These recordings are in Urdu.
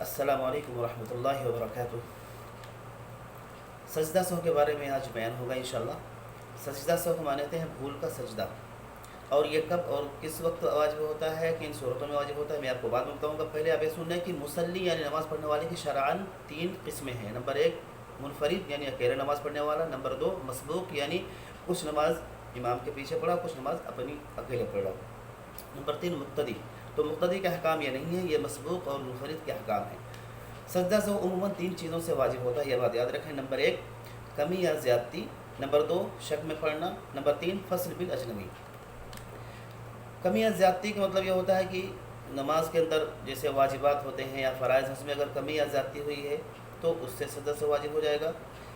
السلام علیکم ورحمۃ اللہ وبرکاتہ۔ سجدہ سہو کے بارے میں آج بیان ہوگا انشاءاللہ۔ سجدہ سہو کو مانتے ہیں بھول کا سجدہ، اور یہ کب اور کس وقت واجب ہوتا ہے، کن صورتوں میں واجب ہوتا ہے، میں آپ کو بعد میں بتاؤں گا۔ پہلے آپ یہ سن لیں کہ مصلی یعنی نماز پڑھنے والے کی شرعاً 3 قسمیں ہیں۔ نمبر 1 منفرد یعنی اکیلے نماز پڑھنے والا، نمبر 2 مسبوق یعنی کچھ نماز امام کے پیچھے پڑھا، کچھ نماز اپنی اکیلے پڑھا، نمبر 3 مقتدی۔ تو مقتدی کا احکام یہ نہیں ہے، یہ مسبوق اور منفرد کے احکام ہیں۔ سجدہ سہو عموماً 3 چیزوں سے واجب ہوتا ہے، یہ بات یاد رکھیں۔ نمبر 1 کمی یا زیادتی، نمبر 2 شک میں پڑھنا، نمبر 3 فصل بالاجنبی۔ کمی یا زیادتی کا مطلب یہ ہوتا ہے کہ نماز کے اندر جیسے واجبات ہوتے ہیں یا فرائض، اس میں اگر کمی یا زیادتی ہوئی ہے تو اس سے سجدہ سہو واجب ہو جائے گا،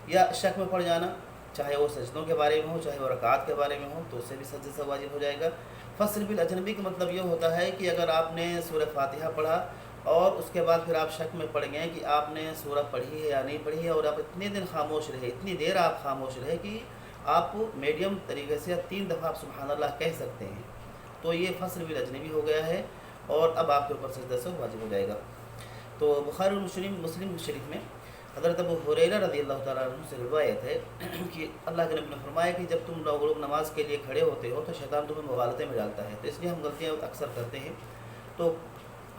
یا شک میں پڑ جانا، چاہے وہ سجدوں کے بارے میں ہو چاہے وہ رکعات کے بارے میں ہو، تو اس سے بھی سجدہ سہو واجب ہو جائے گا۔ فصل بالاجنبی کا مطلب یہ ہوتا ہے کہ اگر آپ نے سورہ فاتحہ پڑھا اور اس کے بعد پھر آپ شک میں پڑ گئے کہ آپ نے سورہ پڑھی ہے یا نہیں پڑھی ہے، اور آپ اتنے دن خاموش رہے، اتنی دیر آپ خاموش رہے کہ آپ میڈیم طریقے سے 3 دفعہ آپ سبحان اللہ کہہ سکتے ہیں، تو یہ فصل بالاجنبی ہو گیا ہے، اور اب آپ کے اوپر سجدہ سہو واجب ہو جائے گا۔ تو بخاری اور مسلم شریف میں حضرت ابو ہریرہ رضی اللہ تعالیٰ عنہ سے روایت ہے کہ اللہ کے نبی نے فرمایا کہ جب تم لوگ نماز کے لیے کھڑے ہوتے ہو تو شیطان تمہیں مغالطے میں ڈالتا ہے، تو اس لیے ہم غلطیاں اکثر کرتے ہیں۔ تو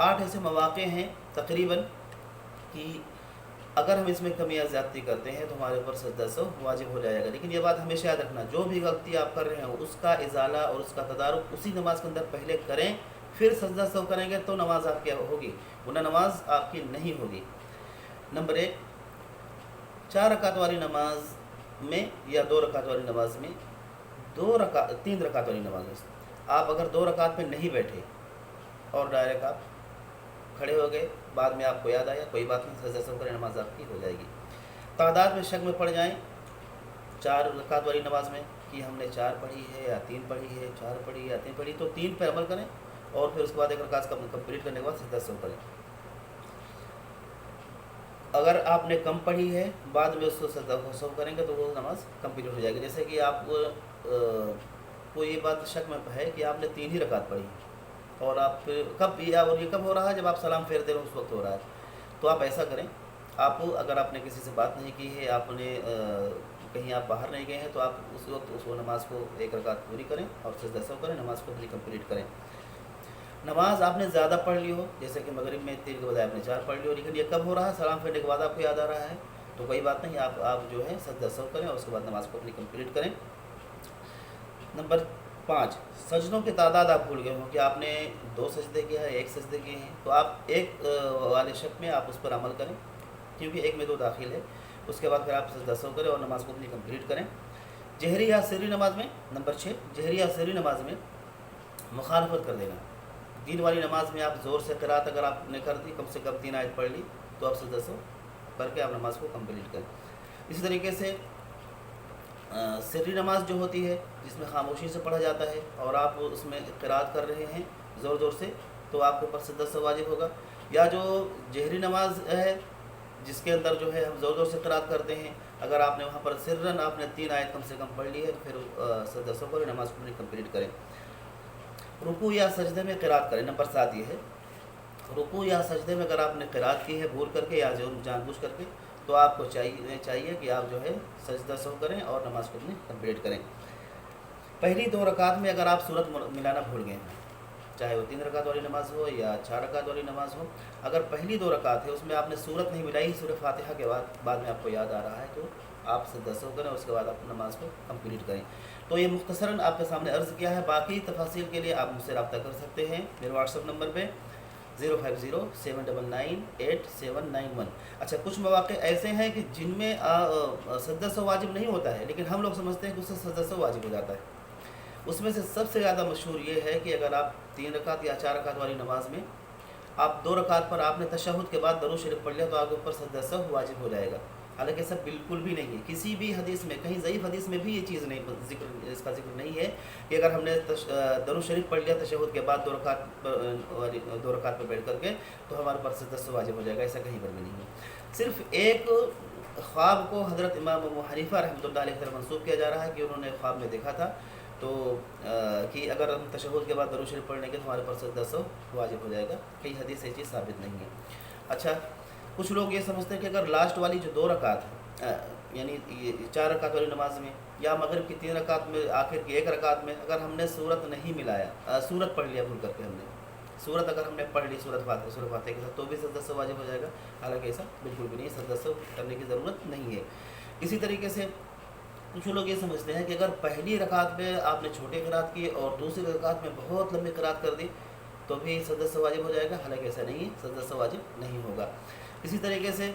8 ایسے مواقع ہیں تقریباً کہ اگر ہم اس میں کمی یا زیادتی کرتے ہیں تو ہمارے اوپر سجدہ سہو واجب ہو جائے گا، لیکن یہ بات ہمیشہ یاد رکھنا، جو بھی غلطی آپ کر رہے ہیں اس کا ازالہ اور اس کا تدارک اسی نماز کے اندر پہلے کریں، پھر سجدہ سہو کریں گے تو نماز آپ کی ہوگی، ورنہ نماز آپ کی نہیں ہوگی۔ نمبر 1 4 رکعت والی نماز میں یا 2 رکعت والی نماز میں 3 رکعت والی نماز میں آپ اگر 2 رکعت میں نہیں بیٹھے اور ڈائریکٹ آپ کھڑے ہو گئے، بعد میں آپ کو یاد آیا، کوئی بات نہیں، سجدہ سہو کریں، نماز آپ کی ہو جائے گی۔ تعداد میں شک میں پڑ جائیں 4 رکعت والی نماز میں کہ ہم نے 4 پڑھی ہے یا 3 پڑھی ہے، 4 پڑھی ہے یا 3 پڑھی، تو 3 پہ عمل کریں اور پھر اس کے بعد 1 رکعت کمپلیٹ کرنے کے بعد سجدہ سہو کریں۔ اگر آپ نے کم پڑھی ہے بعد میں اس کو سجدہ سہو کریں گے تو وہ نماز کمپلیٹ ہو جائے گی۔ جیسے کہ آپ کو یہ بات شک میں ہے کہ آپ نے 3 ہی رکعت پڑھی اور آپ کب اور یہ کب ہو رہا ہے، جب آپ سلام پھیرتے رہے اس وقت ہو رہا ہے، تو آپ ایسا کریں، آپ اگر آپ نے کسی سے بات نہیں کی ہے، آپ نے کہیں آپ باہر نہیں گئے ہیں، تو آپ اس وقت اس نماز کو 1 رکعت پوری کریں اور سجدہ سہو کریں، نماز کو پوری کمپلیٹ کریں۔ نماز آپ نے زیادہ پڑھ لی ہو، جیسے کہ مغرب میں 3 کے بجائے آپ نے 4 پڑھ لی ہو، لیکن یہ کب ہو رہا ہے، سلام پھیرنے کے بعد آپ کو یاد آ رہا ہے، تو کوئی بات نہیں، آپ جو ہے سجدہ سہو کریں اور اس کے بعد نماز کو اپنی کمپلیٹ کریں۔ نمبر 5 سجدوں کی تعداد آپ بھول گئے ہوں کہ آپ نے 2 سجدے کیا ہے، 1 سجدے کیے ہیں، تو آپ 1 والے شک میں آپ اس پر عمل کریں، کیونکہ 1 میں 2 داخل ہے، اس کے بعد پھر آپ سجدہ سہو کریں اور نماز کو اپنی کمپلیٹ کریں۔ جہری یا سری نماز میں نمبر 6 جہری یا سری نماز میں مخالفت کر دینا۔ دین والی نماز میں آپ زور سے قرات اگر آپ نے کر دی، کم سے کم 3 آیت پڑھ لی، تو آپ سجدہ سہو کر کے آپ نماز کو کمپلیٹ کریں۔ اسی طریقے سے سری نماز جو ہوتی ہے جس میں خاموشی سے پڑھا جاتا ہے اور آپ اس میں قرات کر رہے ہیں زور زور سے، تو آپ کے اوپر سجدہ سہو واجب ہوگا۔ یا جو جہری نماز ہے جس کے اندر جو ہے ہم زور زور سے قرات کرتے ہیں، اگر آپ نے وہاں پر سرن آپ نے 3 آیت کم سے کم پڑھ لی ہے، تو پھر سجدہ سہو کریں، نماز کو کمپلیٹ کریں۔ رکوع یا سجدے میں قرات کریں، نمبر 7 یہ ہے، رکوع یا سجدے میں اگر آپ نے قرات کی ہے بھول کر کے یا جان بوجھ کر کے، تو آپ کو چاہیے کہ آپ جو ہے سجدہ سہو کریں اور نماز کو اپنی کمپلیٹ کریں۔ پہلی 2 رکعت میں اگر آپ سورت ملانا بھول گئے ہیں، چاہے وہ 3 رکعت والی نماز ہو یا 4 رکعت والی نماز ہو، اگر پہلی 2 رکعت ہے اس میں آپ نے سورت نہیں ملائی، سورہ فاتحہ کے بعد میں آپ کو یاد آ رہا ہے، تو آپ سجدہ سہو کریں اور اس کے بعد آپ نماز کو کمپلیٹ کریں۔ تو یہ مختصراً آپ کے سامنے عرض کیا ہے، باقی تفاصیل کے لیے آپ مجھ سے رابطہ کر سکتے ہیں میرے واٹس ایپ نمبر پہ 05079988791۔ اچھا، کچھ مواقع ایسے ہیں کہ جن میں سجدہ سہو واجب نہیں ہوتا ہے، لیکن ہم لوگ سمجھتے ہیں کہ اس سے سجدہ سہو واجب ہو جاتا ہے۔ اس میں سے سب سے زیادہ مشہور یہ ہے کہ اگر آپ 3 رکعت یا 4 رکعت والی نماز میں آپ 2 رکعت پر آپ نے تشہد کے بعد درود شریف پڑھ لیا، تو آپ کے اوپر سجدہ سہو واجب ہو جائے گا۔ حالانکہ سب بالکل بھی نہیں ہے، کسی بھی حدیث میں، کہیں ضعیف حدیث میں بھی یہ چیز نہیں، اس کا ذکر نہیں ہے کہ اگر ہم نے درود شریف پڑھ لیا تشہد کے بعد 2 رکعت پہ بیٹھ کر کے، تو ہمارے اوپر سجدہ سہو واجب ہو جائے گا، ایسا کہیں پر بھی نہیں ہے۔ صرف ایک خواب کو حضرت امام ابو حنیفہ رحمۃ اللہ علیہ کی طرف منسوب کیا جا رہا ہے کہ انہوں نے خواب میں دیکھا تھا، تو کہ اگر ہم تشہد کے بعد درود شریف پڑھنے کے تو ہمارے پر سجدہ سہو واجب ہو جائے گا، کئی حدیث سے یہ چیز ثابت نہیں ہے۔ اچھا، کچھ لوگ یہ سمجھتے ہیں کہ اگر لاسٹ والی جو 2 رکعت ہے یعنی یہ 4 رکعت والی نماز میں یا مغرب کی 3 رکعت میں آخر کی 1 رکعت میں اگر ہم نے صورت نہیں ملایا، صورت پڑھ لیا بھول کر کے ہم نے صورت اگر ہم نے پڑھ لی صورت فاتحہ کے ساتھ تو بھی سجدہ سہو واجب ہو جائے گا، حالانکہ ایسا بالکل بھی نہیں، سجدہ سہو کرنے کی ضرورت نہیں ہے۔ اسی طریقے سے کچھ لوگ یہ سمجھتے ہیں کہ اگر پہلی رکعت میں آپ نے چھوٹی قرات کی اور دوسری رکعت میں بہت لمبی قرات کر دی تو بھی سجدہ سہو واجب ہو جائے گا، حالانکہ ایسا نہیں ہے، سجدہ سہو واجب نہیں ہوگا۔ اسی طریقے سے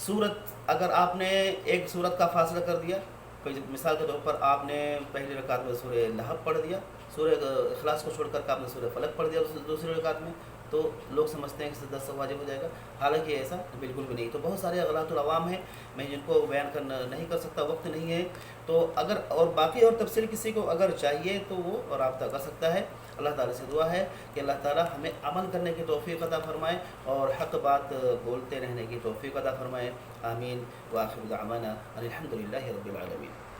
سورت اگر آپ نے ایک سورت کا فاصلہ کر دیا، کوئی مثال کے طور پر آپ نے پہلی رکعت میں سورہ لہب پڑھ دیا، سورہ اخلاص کو چھوڑ کر کے آپ نے سورہ فلق پڑھ دیا دوسری رکعت میں، تو لوگ سمجھتے ہیں کہ سجدہ سہو واجب ہو جائے گا، حالانکہ ایسا بالکل بھی نہیں۔ تو بہت سارے اغلاط العوام ہیں، میں جن کو بیان کرنا نہیں کر سکتا، وقت نہیں ہے، تو اگر اور باقی اور تفصیل کسی کو اگر چاہیے تو وہ رابطہ کر سکتا ہے۔ اللہ تعالیٰ سے دعا ہے کہ اللہ تعالیٰ ہمیں عمل کرنے کی توفیق عطا فرمائے اور حق بات بولتے رہنے کی توفیق عطا فرمائے، آمین۔ وآخر دعوانا الحمد للہ رب العالمین۔